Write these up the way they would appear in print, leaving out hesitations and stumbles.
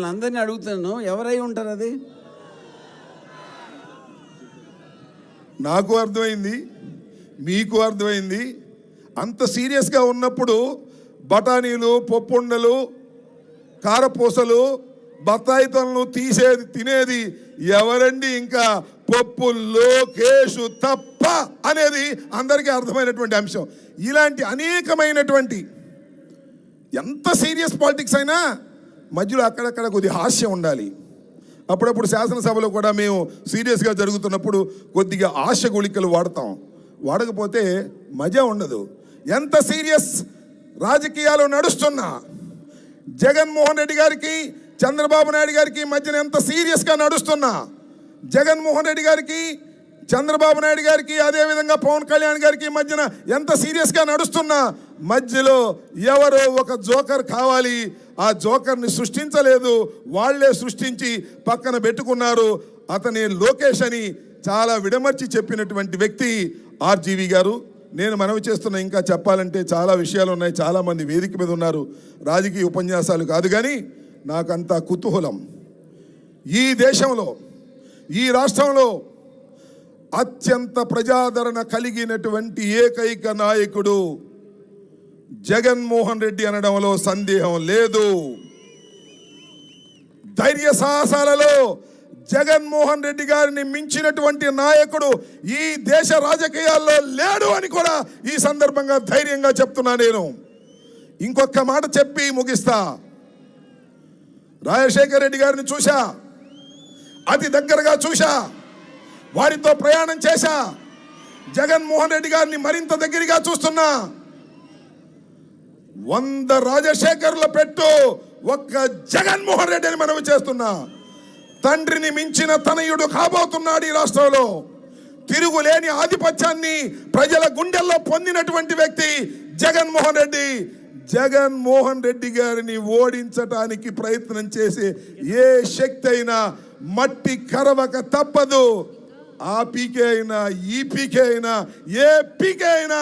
అందరినీ అడుగుతాను, ఎవరై ఉంటారు? అది నాకు అర్థమైంది, మీకు అర్థమైంది. అంత సీరియస్గా ఉన్నప్పుడు బఠానీలు, పప్పుండలు, కారపూసలు, బత్తాయి తొనలు తీసేది తినేది ఎవరండి? ఇంకా పప్పు లోకేషు తప్ప అనేది అందరికీ అర్థమైనటువంటి అంశం. ఇలాంటి అనేకమైనటువంటి ఎంత సీరియస్ పాలిటిక్స్ అయినా మధ్యలో అక్కడక్కడ కొద్దిగా హాస్యం ఉండాలి. అప్పుడప్పుడు శాసనసభలో కూడా మేము సీరియస్గా జరుగుతున్నప్పుడు కొద్దిగా ఆశ గుళికలు వాడతాం. వాడకపోతే మజా ఉండదు. ఎంత సీరియస్ రాజకీయాలు నడుస్తున్నా జగన్మోహన్ రెడ్డి గారికి, చంద్రబాబు నాయుడు గారికి మధ్యన ఎంత సీరియస్గా నడుస్తున్నా, జగన్మోహన్ రెడ్డి గారికి, చంద్రబాబు నాయుడు గారికి, అదేవిధంగా పవన్ కళ్యాణ్ గారికి మధ్యన ఎంత సీరియస్గా నడుస్తున్నా మధ్యలో ఎవరో ఒక జోకర్ కావాలి. ఆ జోకర్ని సృష్టించలేదు, వాళ్లే సృష్టించి పక్కన పెట్టుకున్నారు. అతని లోకేష్ అని చాలా విడమర్చి చెప్పినటువంటి వ్యక్తి ఆర్జీవి గారు. నేను మనవి చేస్తున్నా, ఇంకా చెప్పాలంటే చాలా విషయాలు ఉన్నాయి. చాలామంది వేదిక మీద ఉన్నారు. రాజకీయ ఉపన్యాసాలు కాదు, కానీ నాకంత కుతూహలం. ఈ దేశంలో, ఈ రాష్ట్రంలో అత్యంత ప్రజాదరణ కలిగినటువంటి ఏకైక నాయకుడు జగన్మోహన్ రెడ్డి అనడంలో సందేహం లేదు. ధైర్య సాహసాలలో జగన్మోహన్ రెడ్డి గారిని మించినటువంటి నాయకుడు ఈ దేశ రాజకీయాల్లో లేడు అని కూడా ఈ సందర్భంగా ధైర్యంగా చెప్తున్నా. నేను ఇంకొక మాట చెప్పి ముగిస్తా. రాజశేఖర రెడ్డి గారిని చూశా, అతి దగ్గరగా చూశా, వారితో ప్రయాణం చేశా. జగన్మోహన్ రెడ్డి గారిని మరింత దగ్గరగా చూస్తున్నా. 100 రాజశేఖర్ల పెట్టు, ఒక్క జగన్మోహన్ రెడ్డి అని మనవి చేస్తున్నా. తండ్రిని మించిన తనయుడు కాబోతున్నాడు ఈ రాష్ట్రంలో. తిరుగులేని ఆధిపత్యాన్ని ప్రజల గుండెల్లో పొందినటువంటి వ్యక్తి జగన్మోహన్ రెడ్డి. జగన్మోహన్ రెడ్డి గారిని ఓడించటానికి ప్రయత్నం చేసే ఏ శక్తి అయినా మట్టి కరవక తప్పదు. ఆ పీకే అయినా, ఈ పీకే అయినా, ఏ పీకే అయినా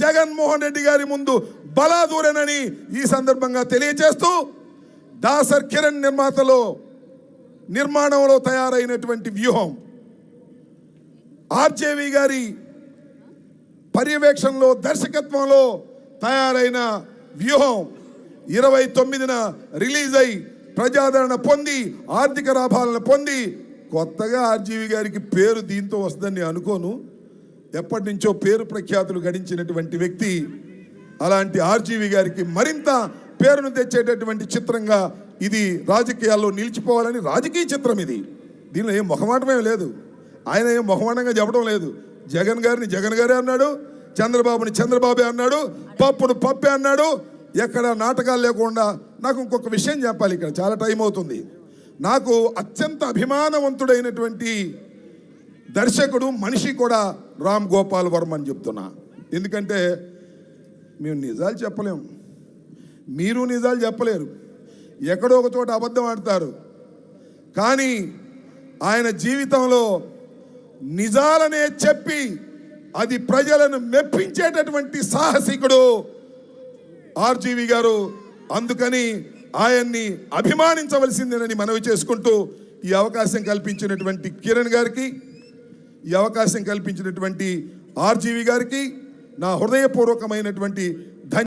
జగన్మోహన్ రెడ్డి గారి ముందు బలాదూరనని ఈ సందర్భంగా తెలియజేస్తూ, దాసర్ కిరణ్ నిర్మాణంలో తయారైనటువంటి వ్యూహం, ఆర్జేవి గారి పర్యవేక్షణలో, దర్శకత్వంలో తయారైన వ్యూహం 29న రిలీజ్ అయి ప్రజాదరణ పొంది, ఆర్థిక లాభాలను పొంది, కొత్తగా ఆర్జీవి గారికి పేరు దీంతో వస్తుందని అనుకోను. ఎప్పటి నుంచో పేరు ప్రఖ్యాతులు గడించినటువంటి వ్యక్తి. అలాంటి ఆర్జీవి గారికి మరింత పేరును తెచ్చేటటువంటి చిత్రంగా ఇది రాజకీయాల్లో నిలిచిపోవాలని రాజకీయ చిత్రం ఇది. దీనిలో ఏం మొహమాటమే లేదు. ఆయన ఏం మొహమాటంగా చెప్పడం లేదు. జగన్ గారిని జగన్ గారే అన్నాడు, చంద్రబాబుని చంద్రబాబే అన్నాడు, పప్పును పప్పే అన్నాడు. ఎక్కడ నాటకాలు లేకుండా. నాకు ఇంకొక విషయం చెప్పాలి, ఇక్కడ చాలా టైం అవుతుంది. నాకు అత్యంత అభిమానవంతుడైనటువంటి దర్శకుడు, మనిషి కూడా రామ్ గోపాల్ వర్మ అని చెప్తున్నా. ఎందుకంటే మేము నిజాలు చెప్పలేము, మీరు నిజాలు చెప్పలేరు. ఎక్కడో ఒక చోట అబద్ధం ఆడతారు. కానీ ఆయన జీవితంలో నిజాలనే చెప్పి అది ప్రజలను మెప్పించేటటువంటి సాహసికుడు ఆర్జీవి గారు. అందుకని ఆయన్ని అభిమానించవలసిందేనని మనవి చేసుకుంటూ, ఈ అవకాశం కల్పించినటువంటి కిరణ్ గారికి, ఈ అవకాశం కల్పించినటువంటి ఆర్జీవి గారికి నా హృదయపూర్వకమైనటువంటి